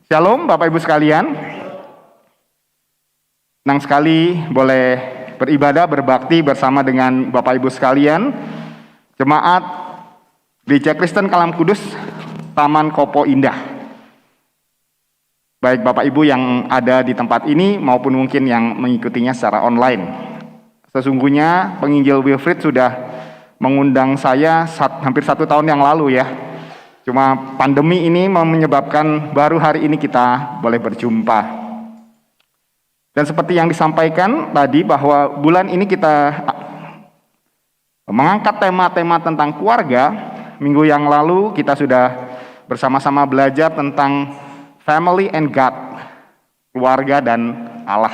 Shalom Bapak Ibu sekalian. Senang sekali boleh beribadah, berbakti bersama dengan Bapak Ibu sekalian. Jemaat Gereja Kristen Kalam Kudus, Taman Kopo Indah. Baik Bapak Ibu yang ada di tempat ini maupun mungkin yang mengikutinya secara online. Sesungguhnya penginjil Wilfried sudah mengundang saya hampir 1 tahun yang lalu ya. Cuma pandemi ini menyebabkan baru hari ini kita boleh berjumpa. Dan seperti yang disampaikan tadi bahwa bulan ini kita mengangkat tema-tema tentang keluarga. Minggu yang lalu kita sudah bersama-sama belajar tentang family and God, keluarga dan Allah.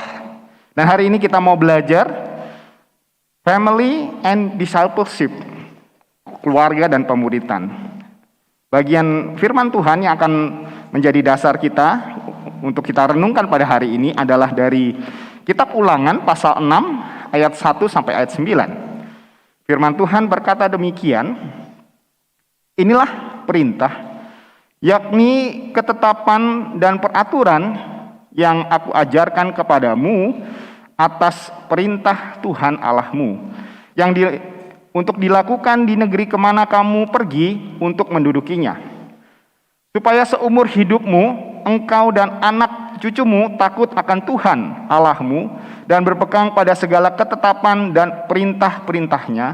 Dan hari ini kita mau belajar family and discipleship, keluarga dan pemuritan. Bagian firman Tuhan yang akan menjadi dasar kita untuk kita renungkan pada hari ini adalah dari Kitab Ulangan pasal 6 ayat 1 sampai ayat 9. Firman Tuhan berkata demikian, inilah perintah, yakni ketetapan dan peraturan yang aku ajarkan kepadamu atas perintah Tuhan Allahmu, yang untuk dilakukan di negeri kemana kamu pergi untuk mendudukinya. Supaya seumur hidupmu, engkau dan anak cucumu takut akan Tuhan Allahmu dan berpegang pada segala ketetapan dan perintah-perintahnya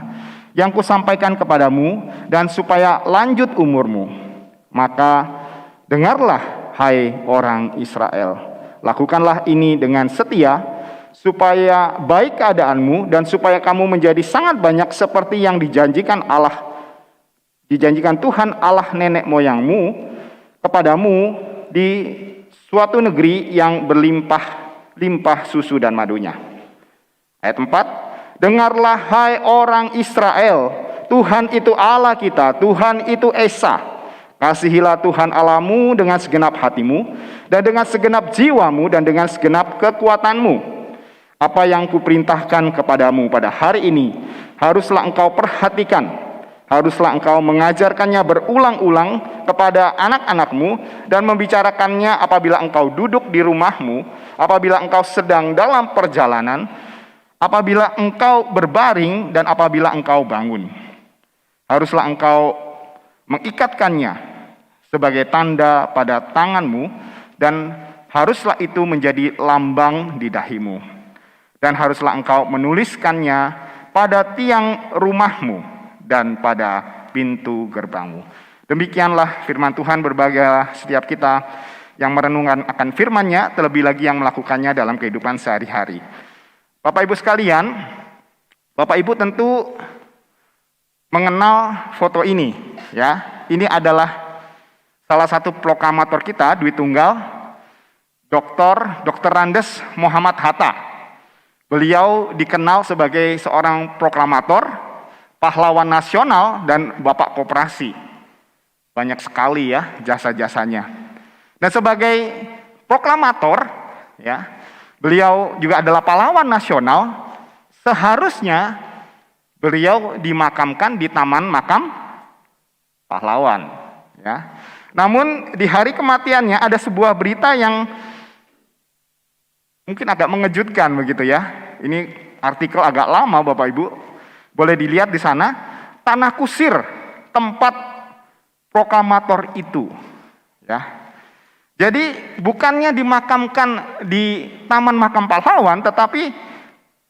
yang kusampaikan kepadamu, dan supaya lanjut umurmu. Maka dengarlah, hai orang Israel, lakukanlah ini dengan setia, supaya baik keadaanmu dan supaya kamu menjadi sangat banyak seperti yang dijanjikan Tuhan Allah nenek moyangmu kepadamu di suatu negeri yang berlimpah-limpah susu dan madunya. Ayat 4, dengarlah hai orang Israel, Tuhan itu Allah kita, Tuhan itu Esa. Kasihilah Tuhan Allahmu dengan segenap hatimu dan dengan segenap jiwamu dan dengan segenap kekuatanmu. Apa yang kuperintahkan kepadamu pada hari ini haruslah engkau perhatikan, haruslah engkau mengajarkannya berulang-ulang kepada anak-anakmu dan membicarakannya apabila engkau duduk di rumahmu, apabila engkau sedang dalam perjalanan, apabila engkau berbaring dan apabila engkau bangun. Haruslah engkau mengikatkannya sebagai tanda pada tanganmu, dan haruslah itu menjadi lambang di dahimu. Dan haruslah engkau menuliskannya pada tiang rumahmu dan pada pintu gerbangmu. Demikianlah firman Tuhan. Berbahagialah setiap kita yang merenungkan akan firman-Nya, terlebih lagi yang melakukannya dalam kehidupan sehari-hari. Bapak Ibu sekalian, Bapak Ibu tentu mengenal foto ini, ya. Ini adalah salah satu proklamator kita, Dwi Tunggal, Dr. Andes Muhammad Hatta. Beliau dikenal sebagai seorang proklamator, pahlawan nasional, dan bapak koperasi. Banyak sekali ya jasa-jasanya. Dan sebagai proklamator, ya, beliau juga adalah pahlawan nasional. Seharusnya beliau dimakamkan di Taman Makam Pahlawan. Ya. Namun di hari kematiannya ada sebuah berita yang mungkin agak mengejutkan begitu ya. Ini artikel agak lama Bapak Ibu. Boleh dilihat di sana, tanah kusir tempat proklamator itu. Ya. Jadi bukannya dimakamkan di Taman Makam Pahlawan, tetapi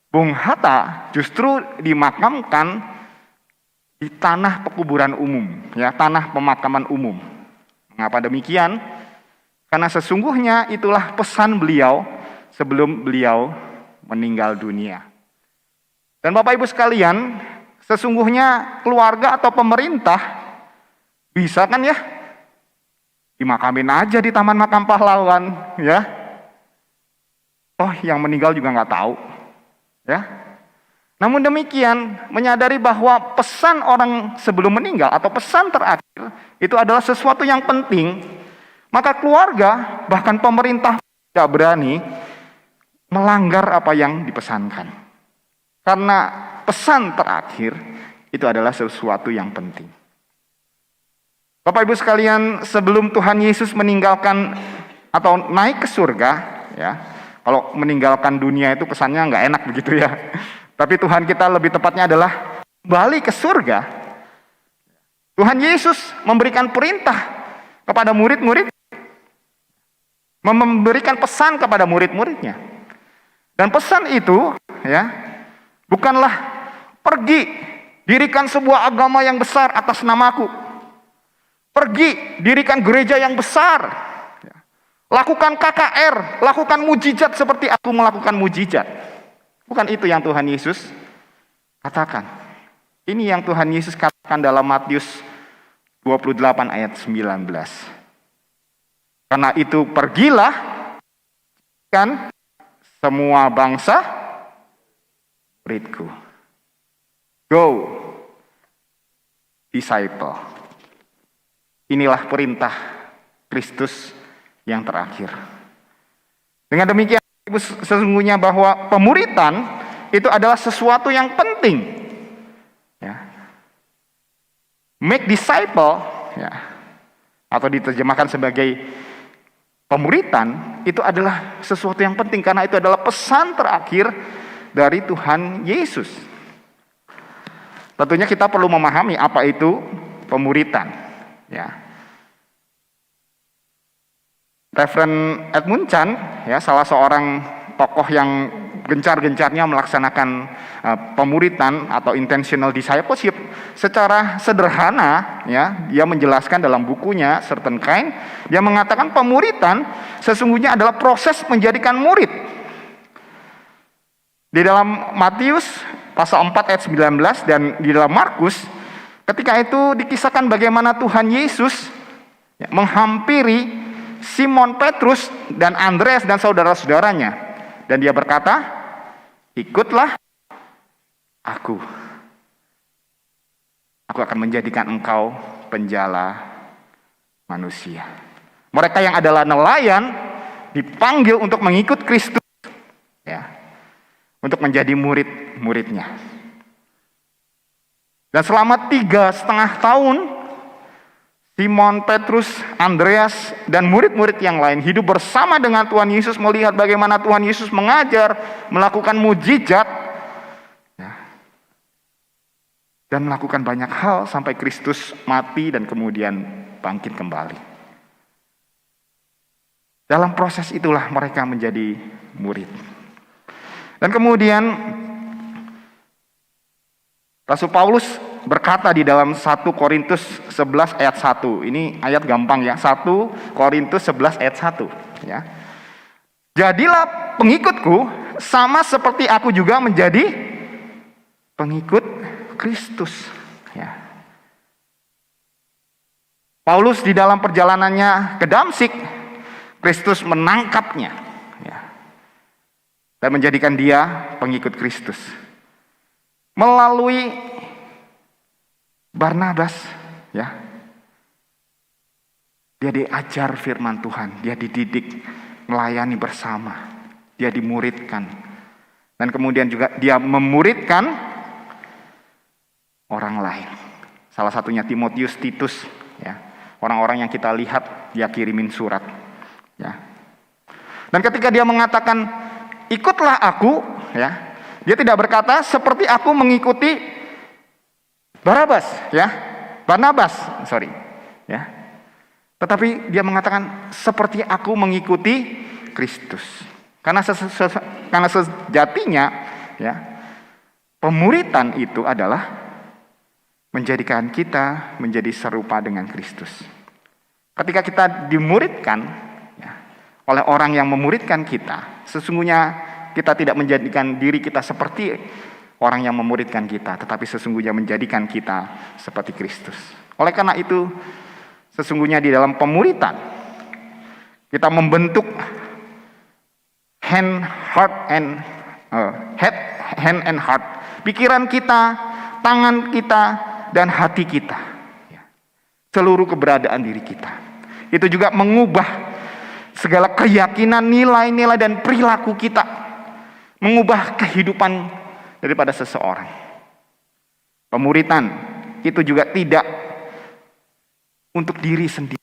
Bung Hatta justru dimakamkan di tanah pekuburan umum, ya, tanah pemakaman umum. Mengapa demikian? Karena sesungguhnya itulah pesan beliau sebelum beliau meninggal dunia. Dan Bapak Ibu sekalian, sesungguhnya keluarga atau pemerintah bisa kan ya dimakamin aja di Taman Makam Pahlawan, ya. Oh, yang meninggal juga nggak tahu, ya. Namun demikian, menyadari bahwa pesan orang sebelum meninggal atau pesan terakhir itu adalah sesuatu yang penting, maka keluarga bahkan pemerintah tidak berani melanggar apa yang dipesankan. Karena pesan terakhir itu adalah sesuatu yang penting. Bapak Ibu sekalian, sebelum Tuhan Yesus meninggalkan atau naik ke surga, ya. Kalau meninggalkan dunia itu kesannya nggak enak begitu ya. Tapi Tuhan kita lebih tepatnya adalah kembali ke surga. Tuhan Yesus memberikan perintah kepada murid-murid, memberikan pesan kepada murid-muridnya. Dan pesan itu, ya, bukanlah pergi, dirikan sebuah agama yang besar atas namaku. Pergi, dirikan gereja yang besar. Lakukan KKR, lakukan mujizat seperti aku melakukan mujizat. Bukan itu yang Tuhan Yesus katakan. Ini yang Tuhan Yesus katakan dalam Matius 28 ayat 19. Karena itu pergilah kan semua bangsa muridku. Go, disciple. Inilah perintah Kristus yang terakhir. Dengan demikian, sesungguhnya bahwa pemuritan itu adalah sesuatu yang penting. Ya. Make disciple, ya, atau diterjemahkan sebagai pemuritan, itu adalah sesuatu yang penting karena itu adalah pesan terakhir dari Tuhan Yesus. Tentunya kita perlu memahami apa itu pemuritan. Ya. Reverend Edmund Chan, ya, salah seorang tokoh yang gencar-gencarnya melaksanakan pemuritan atau intentional discipleship secara sederhana, ya, dia menjelaskan dalam bukunya Certain Kind, dia mengatakan pemuritan sesungguhnya adalah proses menjadikan murid. Di dalam Matius pasal 4 ayat 19 dan di dalam Markus, ketika itu dikisahkan bagaimana Tuhan Yesus, ya, menghampiri Simon Petrus dan Andreas dan saudara-saudaranya. Dan dia berkata, ikutlah aku. Aku akan menjadikan engkau penjala manusia. Mereka yang adalah nelayan dipanggil untuk mengikut Kristus, ya, untuk menjadi murid-muridnya. Dan selama 3,5 tahun, Simon Petrus, Andreas, dan murid-murid yang lain hidup bersama dengan Tuhan Yesus, melihat bagaimana Tuhan Yesus mengajar, melakukan mujizat, ya, dan melakukan banyak hal sampai Kristus mati dan kemudian bangkit kembali. Dalam proses itulah mereka menjadi murid. Dan kemudian Rasul Paulus berkata di dalam 1 Korintus 11 ayat 1. Ini ayat gampang ya. 1 Korintus 11 ayat 1, ya. Jadilah pengikutku sama seperti aku juga menjadi pengikut Kristus, ya. Paulus di dalam perjalanannya ke Damsik, Kristus menangkapnya, ya, dan menjadikan dia pengikut Kristus. Melalui Barnabas, ya, dia diajar firman Tuhan, dia dididik melayani bersama, dia dimuridkan, dan kemudian juga dia memuridkan orang lain. Salah satunya Timotius, Titus, ya, orang-orang yang kita lihat dia kirimin surat, ya. Dan ketika dia mengatakan ikutlah aku, ya, dia tidak berkata seperti aku mengikuti Barnabas, ya. Tetapi dia mengatakan seperti aku mengikuti Kristus. Karena sejatinya, ya, pemuritan itu adalah menjadikan kita menjadi serupa dengan Kristus. Ketika kita dimuridkan, ya, oleh orang yang memuridkan kita, sesungguhnya kita tidak menjadikan diri kita seperti orang yang memuridkan kita, tetapi sesungguhnya menjadikan kita seperti Kristus. Oleh karena itu, sesungguhnya di dalam pemuritan, kita membentuk hand and heart. Pikiran kita, tangan kita, dan hati kita. Seluruh keberadaan diri kita. Itu juga mengubah segala keyakinan, nilai-nilai, dan perilaku kita. Mengubah kehidupan daripada seseorang. Pemuritan itu juga tidak untuk diri sendiri.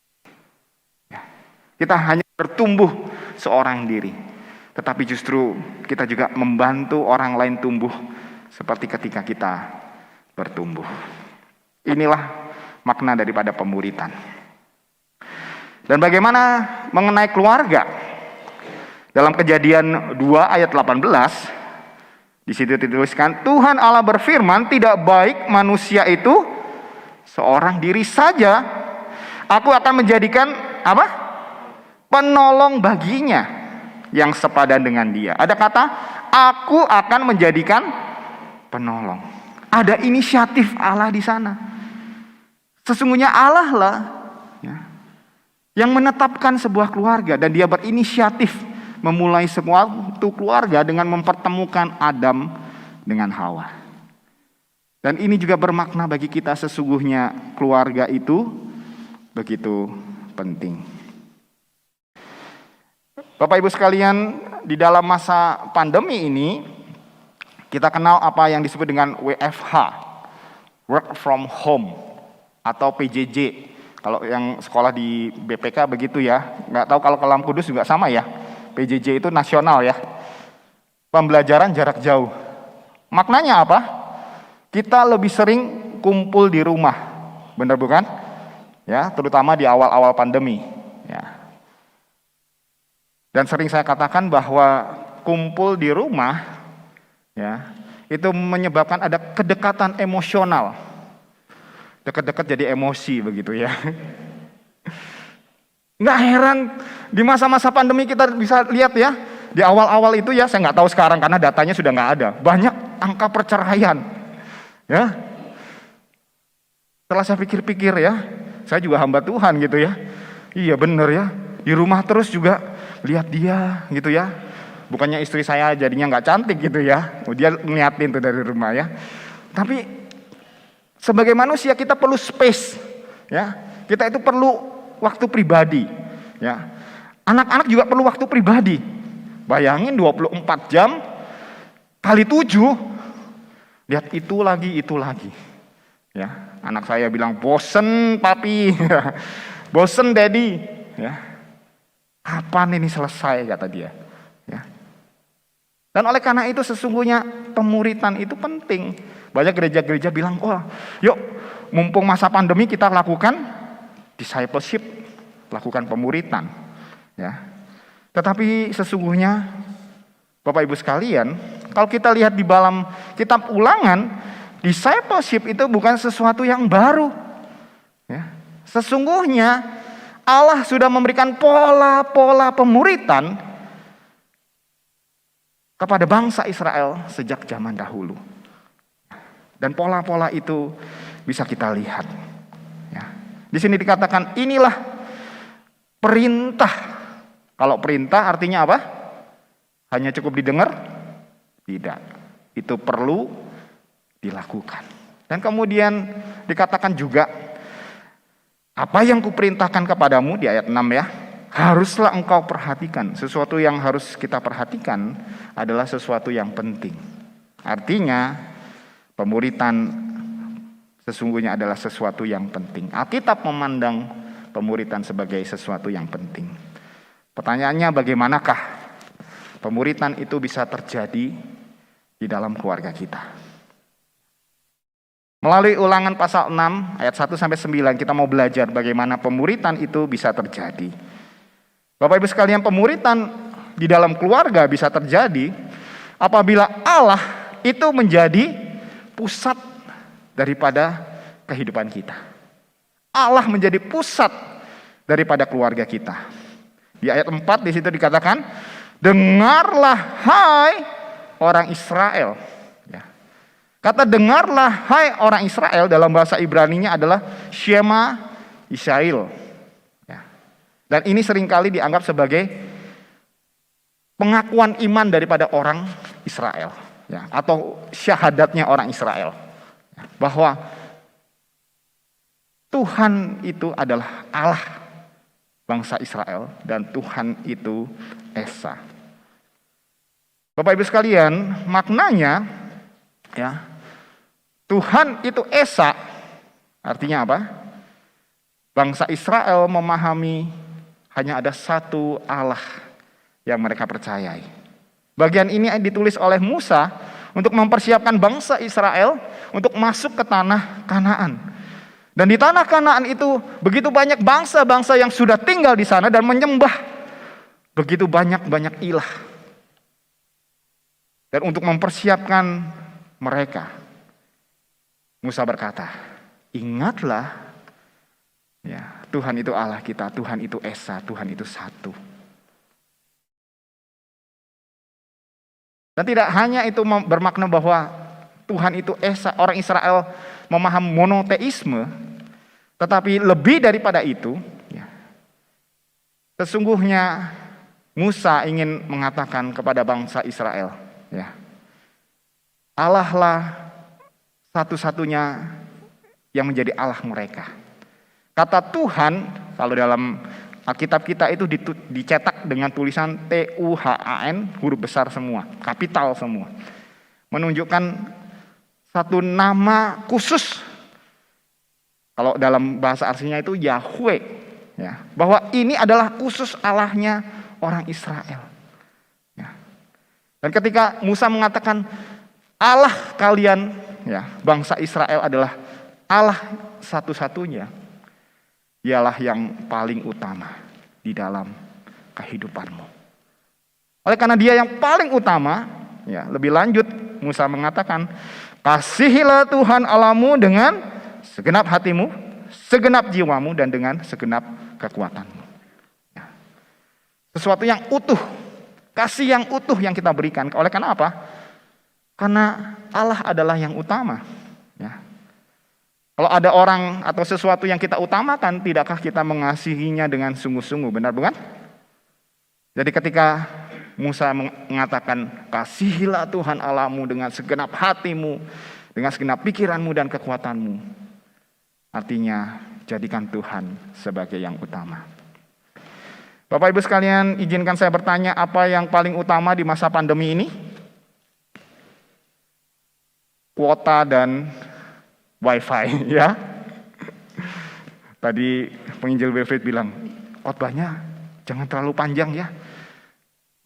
Kita hanya bertumbuh seorang diri. Tetapi justru kita juga membantu orang lain tumbuh seperti ketika kita bertumbuh. Inilah makna daripada pemuritan. Dan bagaimana mengenai keluarga? Dalam Kejadian 2 ayat 18, di situ dituliskan, Tuhan Allah berfirman, tidak baik manusia itu seorang diri saja. Aku akan menjadikan apa? Penolong baginya yang sepadan dengan dia. Ada kata, aku akan menjadikan penolong. Ada inisiatif Allah di sana. Sesungguhnya Allah lah yang menetapkan sebuah keluarga, dan dia berinisiatif memulai suatu keluarga dengan mempertemukan Adam dengan Hawa. Dan ini juga bermakna bagi kita, sesungguhnya keluarga itu begitu penting. Bapak Ibu sekalian, di dalam masa pandemi ini kita kenal apa yang disebut dengan WFH, work from home, atau PJJ. Kalau yang sekolah di BPK begitu ya. Nggak tahu kalau Kelam Kudus juga sama ya. PJJ itu nasional ya. Pembelajaran jarak jauh. Maknanya apa? Kita lebih sering kumpul di rumah. Benar bukan? Ya, terutama di awal-awal pandemi. Ya. Dan sering saya katakan bahwa kumpul di rumah ya, itu menyebabkan ada kedekatan emosional. Dekat-dekat jadi emosi begitu ya. Nggak heran di masa-masa pandemi kita bisa lihat ya, di awal-awal itu ya, saya nggak tahu sekarang karena datanya sudah nggak ada. Banyak angka perceraian, ya. Setelah saya pikir-pikir ya, saya juga hamba Tuhan gitu ya. Iya bener ya, di rumah terus juga lihat dia gitu ya. Bukannya istri saya jadinya nggak cantik gitu ya, dia ngeliatin tuh dari rumah ya. Tapi sebagai manusia kita perlu space, ya. Kita itu perlu waktu pribadi, ya. Anak-anak juga perlu waktu pribadi. Bayangin 24 jam kali 7, lihat itu lagi, ya. Anak saya bilang bosen papi, bosen daddy, ya. Kapan ini selesai kata dia, ya. Dan oleh karena itu sesungguhnya pemuritan itu penting. Banyak gereja-gereja bilang, oh yuk mumpung masa pandemi kita lakukan discipleship, lakukan pemuritan. Ya. Tetapi sesungguhnya Bapak Ibu sekalian, kalau kita lihat di dalam kitab Ulangan, discipleship itu bukan sesuatu yang baru. Ya. Sesungguhnya Allah sudah memberikan pola-pola pemuritan kepada bangsa Israel sejak zaman dahulu. Dan pola-pola itu bisa kita lihat. Ya. Di sini dikatakan inilah perintah. Kalau perintah artinya apa? Hanya cukup didengar? Tidak. Itu perlu dilakukan. Dan kemudian dikatakan juga, apa yang kuperintahkan kepadamu di ayat 6 ya, haruslah engkau perhatikan. Sesuatu yang harus kita perhatikan adalah sesuatu yang penting. Artinya pemuritan sesungguhnya adalah sesuatu yang penting. Alkitab memandang pemuritan sebagai sesuatu yang penting. Pertanyaannya, bagaimanakah pemuritan itu bisa terjadi di dalam keluarga kita? Melalui Ulangan pasal 6 ayat 1-9 kita mau belajar bagaimana pemuritan itu bisa terjadi. Bapak Ibu sekalian, pemuritan di dalam keluarga bisa terjadi apabila Allah itu menjadi pusat daripada kehidupan kita. Allah menjadi pusat daripada keluarga kita. Di ayat 4 di situ dikatakan, dengarlah hai orang Israel. Ya. Kata dengarlah hai orang Israel dalam bahasa Ibraninya adalah Shema Yisrael. Ya. Dan ini seringkali dianggap sebagai pengakuan iman daripada orang Israel. Ya, atau syahadatnya orang Israel, bahwa Tuhan itu adalah Allah bangsa Israel dan Tuhan itu Esa. Bapak Ibu sekalian, maknanya ya, Tuhan itu Esa artinya apa? Bangsa Israel memahami hanya ada satu Allah yang mereka percayai. Bagian ini ditulis oleh Musa untuk mempersiapkan bangsa Israel untuk masuk ke tanah Kanaan. Dan di tanah Kanaan itu begitu banyak bangsa-bangsa yang sudah tinggal di sana dan menyembah begitu banyak ilah. Dan untuk mempersiapkan mereka, Musa berkata, ingatlah, ya, Tuhan itu Allah kita, Tuhan itu Esa, Tuhan itu satu. Dan tidak hanya itu bermakna bahwa Tuhan itu Esa, orang Israel memahami monoteisme, tetapi lebih daripada itu, ya, sesungguhnya Musa ingin mengatakan kepada bangsa Israel, ya, Allah lah satu-satunya yang menjadi Allah mereka. Kata Tuhan, kalau dalam Alkitab kita itu dicetak dengan tulisan TUHAN, huruf besar semua, kapital semua. Menunjukkan satu nama khusus. Kalau dalam bahasa aslinya itu Yahweh, ya, bahwa ini adalah khusus Allahnya orang Israel. Ya. Dan ketika Musa mengatakan Allah kalian, ya, bangsa Israel adalah Allah satu-satunya, dialah yang paling utama di dalam kehidupanmu. Oleh karena dia yang paling utama, ya, lebih lanjut Musa mengatakan, kasihilah Tuhan Allahmu dengan segenap hatimu, segenap jiwamu, dan dengan segenap kekuatanmu. Ya. Sesuatu yang utuh, kasih yang utuh yang kita berikan. Oleh karena apa? Karena Allah adalah yang utama. Ya. Kalau ada orang atau sesuatu yang kita utamakan, tidakkah kita mengasihinya dengan sungguh-sungguh, benar bukan? Jadi ketika Musa mengatakan, kasihilah Tuhan Allahmu dengan segenap hatimu, dengan segenap pikiranmu dan kekuatanmu, artinya jadikan Tuhan sebagai yang utama. Bapak Ibu sekalian, izinkan saya bertanya, apa yang paling utama di masa pandemi ini? Kuota dan wifi, ya. Tadi penginjil Wilfried bilang, khotbahnya jangan terlalu panjang ya,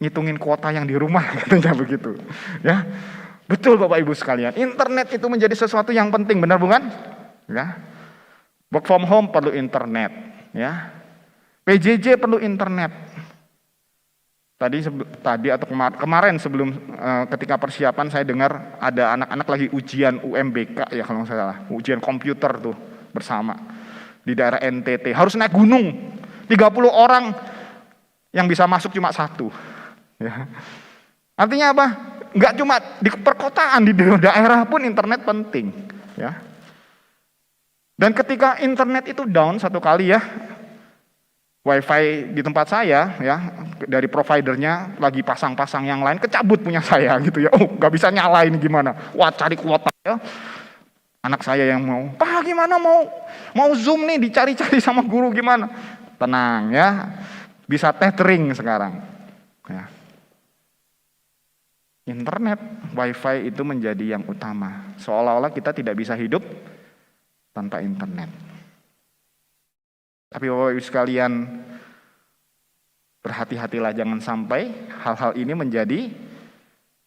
ngitungin kuota yang di rumah, katanya begitu. Ya, betul Bapak Ibu sekalian. Internet itu menjadi sesuatu yang penting, benar bukan? Ya, work from home perlu internet, ya. PJJ perlu internet. Tadi atau kemarin sebelum ketika persiapan saya dengar ada anak-anak lagi ujian UMBK ya kalau nggak salah, ujian komputer tuh bersama di daerah NTT, harus naik gunung, 30 orang yang bisa masuk cuma satu. Ya. Artinya apa? Nggak cuma di perkotaan, di daerah pun internet penting. Ya. Dan ketika internet itu down satu kali ya, wifi di tempat saya ya dari providernya lagi pasang-pasang yang lain, kecabut punya saya gitu ya. Oh, nggak bisa nyalain gimana? Wah, cari kuota ya. Anak saya yang mau, Pak gimana mau Zoom nih, dicari-cari sama guru gimana? Tenang ya, bisa tethering sekarang. Ya. Internet, wifi itu menjadi yang utama. Seolah-olah kita tidak bisa hidup tanpa internet. Tapi Bapak Ibu sekalian, berhati-hatilah jangan sampai hal-hal ini menjadi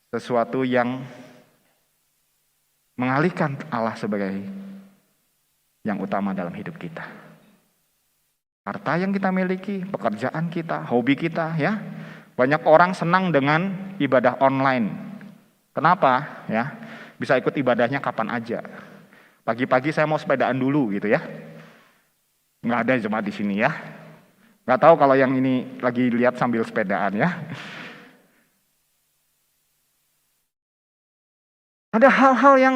sesuatu yang mengalihkan Allah sebagai yang utama dalam hidup kita. Harta yang kita miliki, pekerjaan kita, hobi kita, ya. Banyak orang senang dengan ibadah online. Kenapa? Ya, bisa ikut ibadahnya kapan aja. Pagi-pagi saya mau sepedaan dulu gitu ya. Nggak ada jemaat di sini ya. Nggak tahu kalau yang ini lagi lihat sambil sepedaan ya. Ada hal-hal yang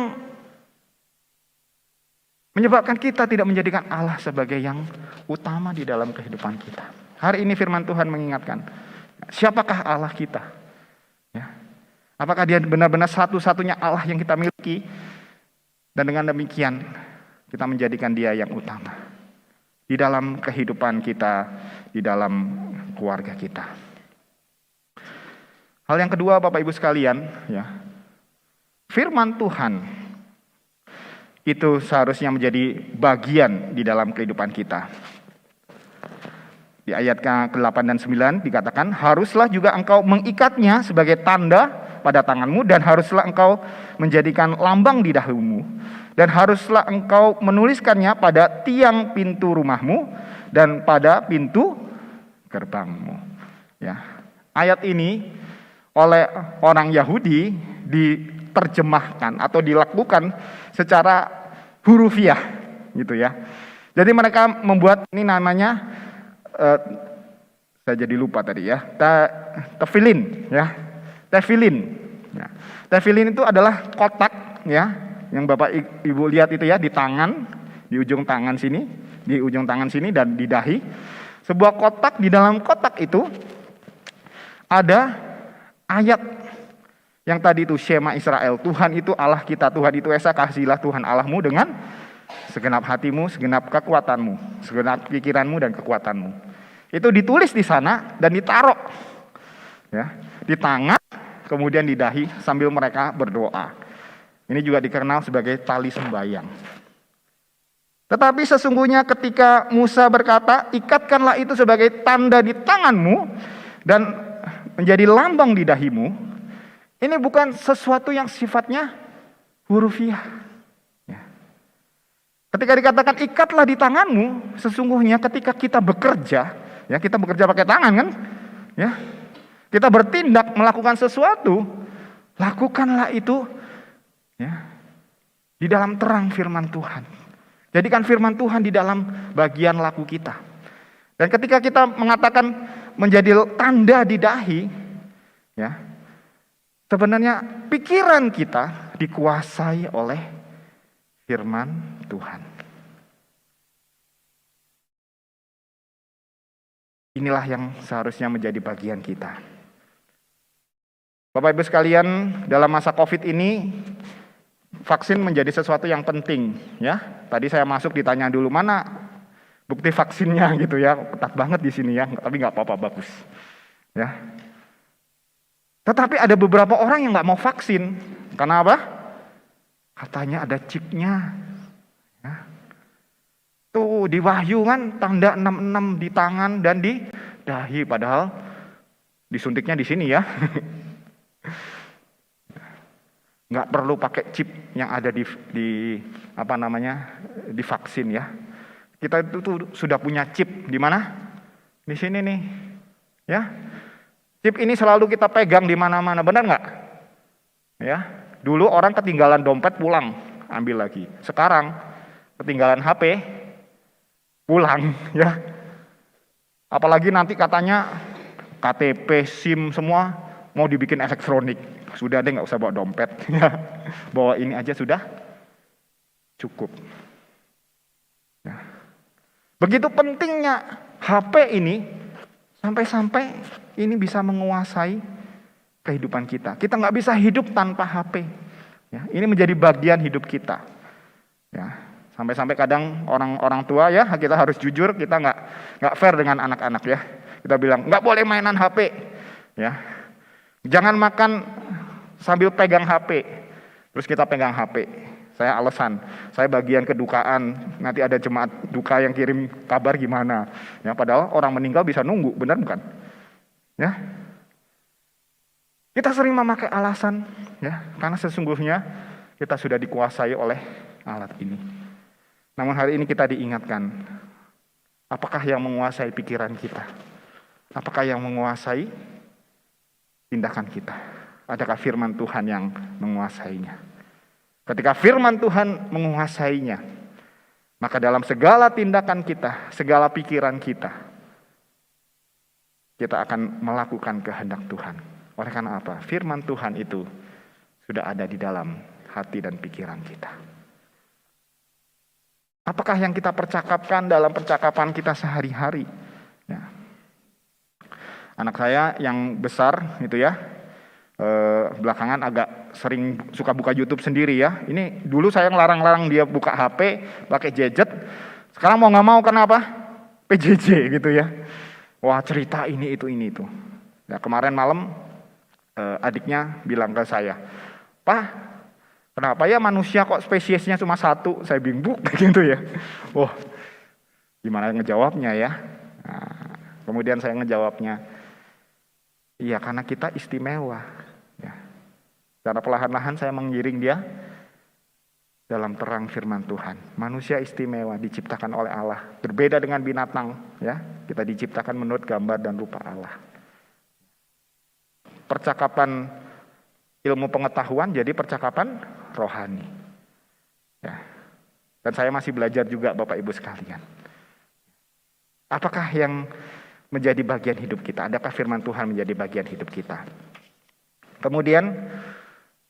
menyebabkan kita tidak menjadikan Allah sebagai yang utama di dalam kehidupan kita. Hari ini firman Tuhan mengingatkan, siapakah Allah kita? Ya. Apakah dia benar-benar satu-satunya Allah yang kita miliki? Dan dengan demikian kita menjadikan dia yang utama di dalam kehidupan kita, di dalam keluarga kita. Hal yang kedua Bapak Ibu sekalian, ya, firman Tuhan itu seharusnya menjadi bagian di dalam kehidupan kita. Di ayat ke-8 dan 9 dikatakan, haruslah juga engkau mengikatnya sebagai tanda pada tanganmu, dan haruslah engkau menjadikan lambang di dahimu, dan haruslah engkau menuliskannya pada tiang pintu rumahmu dan pada pintu gerbangmu. Ya. Ayat ini oleh orang Yahudi diterjemahkan atau dilakukan secara hurufiah gitu ya. Jadi mereka membuat ini namanya saya jadi lupa tadi ya, tefilin ya, tefilin. Ya. Tefilin itu adalah kotak ya, yang Bapak Ibu lihat itu ya, di tangan, di ujung tangan sini, di ujung tangan sini dan di dahi. Sebuah kotak, di dalam kotak itu ada ayat yang tadi itu, Shema Israel, Tuhan itu Allah kita, Tuhan itu Esa, kasihilah Tuhan Allahmu dengan segenap hatimu, segenap kekuatanmu, segenap pikiranmu dan kekuatanmu. Itu ditulis di sana dan ditaruh ya, di tangan, kemudian di dahi sambil mereka berdoa. Ini juga dikenal sebagai tali sembahyang. Tetapi sesungguhnya ketika Musa berkata, ikatkanlah itu sebagai tanda di tanganmu dan menjadi lambang di dahimu, ini bukan sesuatu yang sifatnya hurufiah. Ya. Ketika dikatakan ikatlah di tanganmu, sesungguhnya ketika kita bekerja, ya, kita bekerja pakai tangan kan? Ya. Kita bertindak melakukan sesuatu, lakukanlah itu ya, di dalam terang firman Tuhan. Jadikan firman Tuhan di dalam bagian laku kita. Dan ketika kita mengatakan menjadi tanda di dahi, ya, sebenarnya pikiran kita dikuasai oleh firman Tuhan. Inilah yang seharusnya menjadi bagian kita. Bapak Ibu sekalian, dalam masa COVID ini vaksin menjadi sesuatu yang penting ya. Tadi saya masuk ditanya dulu mana bukti vaksinnya gitu ya. Ketat banget di sini ya, tapi nggak apa-apa, bagus. Ya. Tetapi ada beberapa orang yang nggak mau vaksin. Karena apa? Katanya ada chipnya. Ya. Tuh di Wahyu kan tanda 66 di tangan dan di dahi, padahal disuntiknya di sini ya. Nggak perlu pakai chip yang ada di apa namanya, di vaksin ya. Kita itu tuh sudah punya chip di mana? Di sini nih, ya. Chip ini selalu kita pegang di mana-mana, benar nggak? Ya. Dulu orang ketinggalan dompet pulang, ambil lagi. Sekarang ketinggalan HP, pulang, ya. Apalagi nanti katanya KTP, SIM semua mau dibikin elektronik. Sudah deh, nggak usah bawa dompet, ya. Bawa ini aja sudah cukup. Ya. Begitu pentingnya HP ini, sampai-sampai ini bisa menguasai kehidupan kita. Kita nggak bisa hidup tanpa HP. Ya, ini menjadi bagian hidup kita. Ya, sampai-sampai kadang orang tua ya, kita harus jujur, kita nggak fair dengan anak-anak ya. Kita bilang nggak boleh mainan HP. Ya, jangan makan sambil pegang HP. Terus kita pegang HP. Saya alasan, saya bagian kedukaan, nanti ada jemaat duka yang kirim kabar gimana. Ya, padahal orang meninggal bisa nunggu, benar bukan? Ya. Kita sering memakai alasan, ya, karena sesungguhnya kita sudah dikuasai oleh alat ini. Namun hari ini kita diingatkan, apakah yang menguasai pikiran kita? Apakah yang menguasai tindakan kita? Adakah firman Tuhan yang menguasainya? Ketika firman Tuhan menguasainya, maka dalam segala tindakan kita, segala pikiran kita akan melakukan kehendak Tuhan. Oleh karena apa? Firman Tuhan itu sudah ada di dalam hati dan pikiran kita. Apakah yang kita percakapkan dalam percakapan kita sehari-hari? Ya. Anak saya yang besar itu ya, belakangan agak sering suka buka YouTube sendiri ya. Ini dulu saya ngelarang-larang dia buka HP, pakai gadget. Sekarang mau nggak mau, kenapa? PJJ gitu ya. Wah, cerita ini itu. Nah, kemarin malam adiknya bilang ke saya, "Pak, kenapa ya manusia kok spesiesnya cuma satu?" Saya bingung gitu ya. Wah, gimana ngejawabnya ya? Nah, Kemudian saya ngejawabnya, iya karena kita istimewa. Ya. Secara perlahan-lahan saya mengiring dia dalam terang firman Tuhan. Manusia istimewa, diciptakan oleh Allah. Berbeda dengan binatang, ya. Kita diciptakan menurut gambar dan rupa Allah. Percakapan ilmu pengetahuan jadi percakapan rohani. Ya. Dan saya masih belajar juga Bapak Ibu sekalian. Apakah yang menjadi bagian hidup kita? Adakah firman Tuhan menjadi bagian hidup kita? Kemudian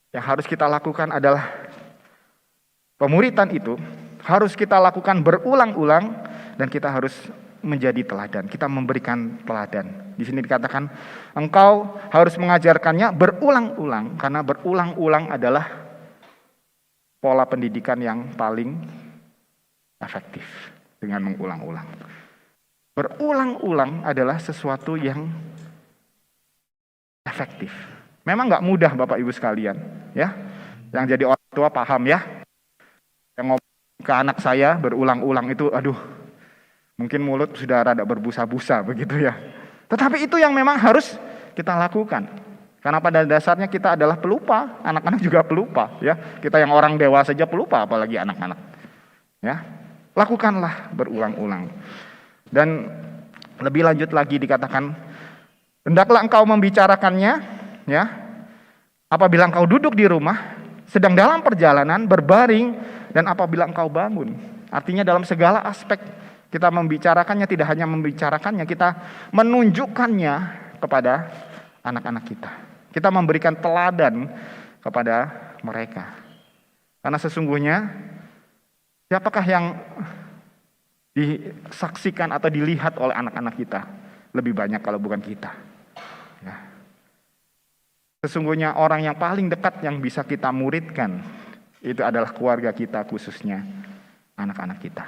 yang harus kita lakukan adalah pemuritan itu harus kita lakukan berulang-ulang dan kita harus menjadi teladan. Kita memberikan teladan. Di sini dikatakan engkau harus mengajarkannya berulang-ulang karena berulang-ulang adalah pola pendidikan yang paling efektif dengan mengulang-ulang. Berulang-ulang adalah sesuatu yang efektif. Memang nggak mudah Bapak Ibu sekalian, ya. Yang jadi orang tua paham ya. Yang ngomong ke anak saya berulang-ulang itu, aduh, mungkin mulut sudah rada berbusa-busa begitu ya. Tetapi itu yang memang harus kita lakukan. Karena pada dasarnya kita adalah pelupa, anak-anak juga pelupa, ya. Kita yang orang dewasa saja pelupa, apalagi anak-anak. Ya, lakukanlah berulang-ulang. Dan lebih lanjut lagi dikatakan, hendaklah engkau membicarakannya, ya. Apabila engkau duduk di rumah, sedang dalam perjalanan, berbaring, dan apabila engkau bangun. Artinya dalam segala aspek kita membicarakannya, tidak hanya membicarakannya, kita menunjukkannya kepada anak-anak kita. Kita memberikan teladan kepada mereka. Karena sesungguhnya siapakah yang disaksikan atau dilihat oleh anak-anak kita? Lebih banyak kalau bukan kita. Ya. Sesungguhnya orang yang paling dekat yang bisa kita muridkan itu adalah keluarga kita, khususnya anak-anak kita.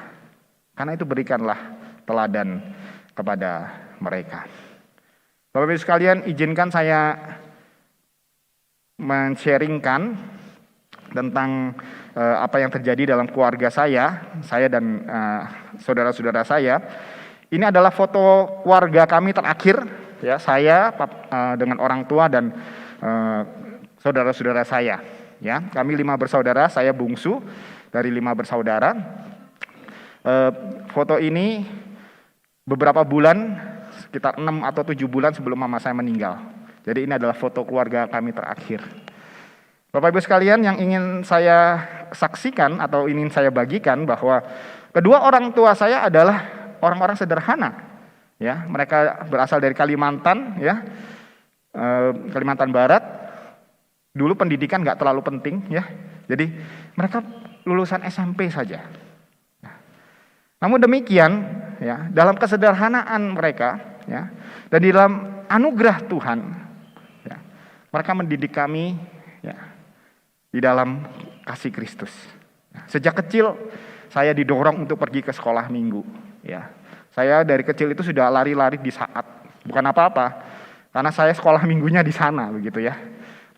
Karena itu berikanlah teladan kepada mereka. Bapak-Ibu sekalian, izinkan saya men-sharingkan tentang apa yang terjadi dalam keluarga saya dan saudara-saudara saya. Ini adalah foto keluarga kami terakhir, ya, saya dengan orang tua dan saudara-saudara saya. Ya, kami 5 bersaudara, saya bungsu dari 5 bersaudara. Foto ini beberapa bulan, sekitar 6 atau 7 bulan sebelum mama saya meninggal. Jadi ini adalah foto keluarga kami terakhir. Bapak Ibu sekalian, yang ingin saya saksikan atau ingin saya bagikan bahwa kedua orang tua saya adalah orang-orang sederhana. Ya, mereka berasal dari Kalimantan, ya, Kalimantan Barat. Dulu pendidikan nggak terlalu penting, ya. Jadi mereka lulusan SMP saja. Namun demikian, ya, dalam kesederhanaan mereka, ya, dan di dalam anugerah Tuhan, ya, mereka mendidik kami, ya, di dalam kasih Kristus. Sejak kecil saya didorong untuk pergi ke sekolah minggu. Ya, saya dari kecil itu sudah lari-lari di saat, bukan apa-apa, karena saya sekolah minggunya di sana, begitu ya.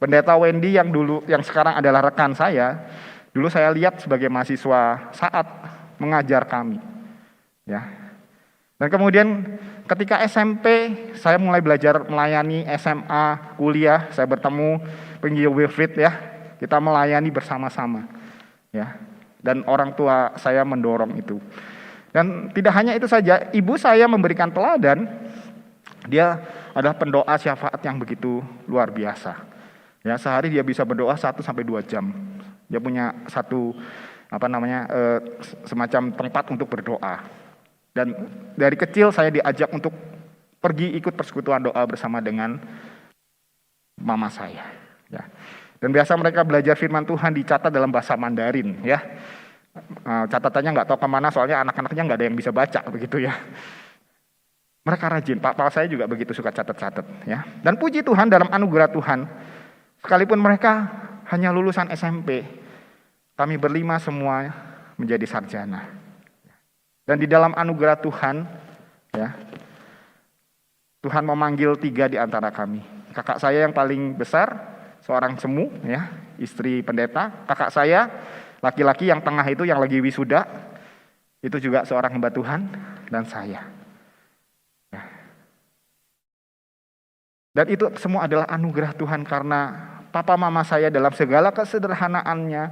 Pendeta Wendy yang sekarang adalah rekan saya, dulu saya lihat sebagai mahasiswa saat mengajar kami. Ya. Dan kemudian ketika SMP saya mulai belajar melayani, SMA, kuliah, saya bertemu Penggio Wilfried, ya. Kita melayani bersama-sama. Ya. Dan orang tua saya mendorong itu. Dan tidak hanya itu saja, ibu saya memberikan teladan. Dia adalah pendoa syafaat yang begitu luar biasa. Ya, sehari dia bisa berdoa 1-2 jam. Dia punya satu semacam tempat untuk berdoa. Dan dari kecil saya diajak untuk pergi ikut persekutuan doa bersama dengan mama saya. Ya. Dan biasa mereka belajar firman Tuhan dicatat dalam bahasa Mandarin. Ya. Catatannya nggak tahu kemana, soalnya anak-anaknya nggak ada yang bisa baca, begitu ya. Mereka rajin. Pak saya juga begitu suka catat-catat. Ya. Dan puji Tuhan, dalam anugerah Tuhan, sekalipun mereka hanya lulusan SMP, kami berlima semua menjadi sarjana. Dan di dalam anugerah Tuhan, ya, Tuhan memanggil 3 di antara kami. Kakak saya yang paling besar, seorang semu, ya, istri pendeta. Kakak saya, laki-laki yang tengah itu yang lagi wisuda, itu juga seorang hamba Tuhan, dan saya. Ya. Dan itu semua adalah anugerah Tuhan karena papa mama saya dalam segala kesederhanaannya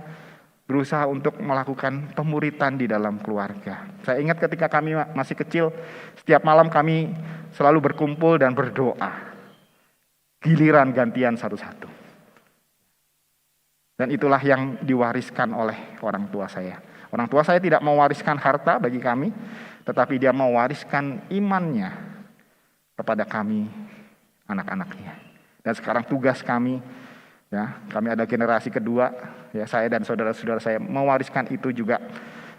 berusaha untuk melakukan pemuritan di dalam keluarga. Saya ingat ketika kami masih kecil, setiap malam kami selalu berkumpul dan berdoa. Giliran gantian satu-satu. Dan itulah yang diwariskan oleh orang tua saya. Orang tua saya tidak mewariskan harta bagi kami, tetapi dia mewariskan imannya kepada kami, anak-anaknya. Dan sekarang tugas kami, ya, kami ada generasi kedua, ya, saya dan saudara-saudara saya mewariskan itu juga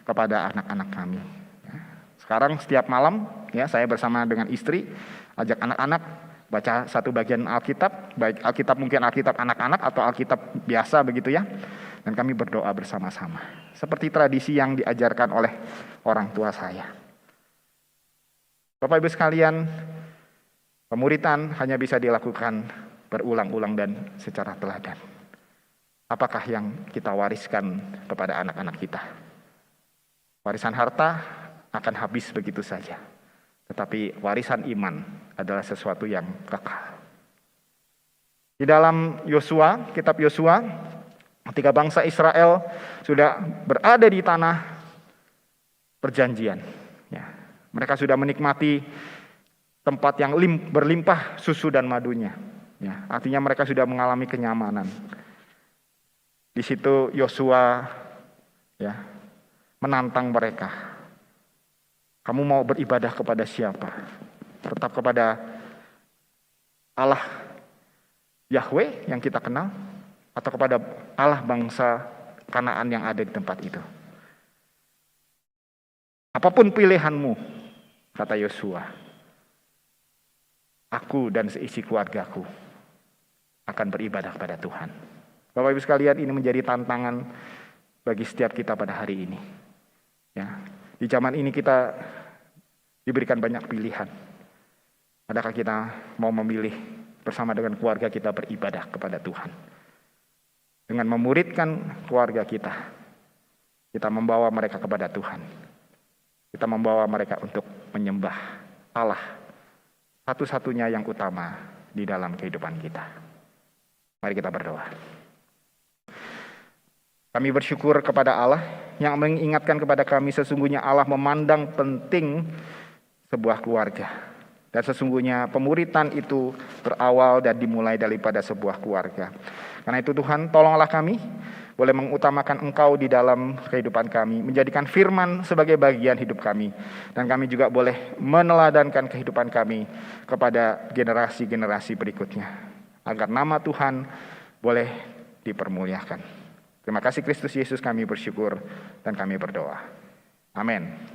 kepada anak-anak kami. Ya. Sekarang setiap malam, ya, saya bersama dengan istri ajak anak-anak baca satu bagian Alkitab, baik Alkitab mungkin Alkitab anak-anak atau Alkitab biasa begitu ya. Dan kami berdoa bersama-sama. Seperti tradisi yang diajarkan oleh orang tua saya. Bapak Ibu sekalian, pemuritan hanya bisa dilakukan berulang-ulang dan secara teladan. Apakah yang kita wariskan kepada anak-anak kita? Warisan harta akan habis begitu saja. Tetapi warisan iman adalah sesuatu yang kekal. Di dalam Yosua, kitab Yosua, ketika bangsa Israel sudah berada di tanah perjanjian, ya, mereka sudah menikmati tempat yang berlimpah susu dan madunya. Ya, artinya mereka sudah mengalami kenyamanan. Di situ Yosua, ya, menantang mereka. Kamu mau beribadah kepada siapa? Tetap kepada Allah Yahweh yang kita kenal, atau kepada Allah bangsa Kanaan yang ada di tempat itu? Apapun pilihanmu, kata Yosua, aku dan seisi keluargaku akan beribadah kepada Tuhan. Bapak Ibu sekalian, ini menjadi tantangan bagi setiap kita pada hari ini. Ya, di zaman ini kita diberikan banyak pilihan. Adakah kita mau memilih bersama dengan keluarga kita beribadah kepada Tuhan? Dengan memuridkan keluarga kita, kita membawa mereka kepada Tuhan. Kita membawa mereka untuk menyembah Allah satu-satunya yang utama di dalam kehidupan kita. Mari kita berdoa. Kami bersyukur kepada Allah yang mengingatkan kepada kami sesungguhnya Allah memandang penting sebuah keluarga. Dan sesungguhnya pemuritan itu berawal dan dimulai daripada sebuah keluarga. Karena itu Tuhan, tolonglah kami boleh mengutamakan Engkau di dalam kehidupan kami, menjadikan firman sebagai bagian hidup kami. Dan kami juga boleh meneladankan kehidupan kami kepada generasi-generasi berikutnya. Agar nama Tuhan boleh dipermuliakan. Terima kasih Kristus Yesus, kami bersyukur dan kami berdoa. Amin.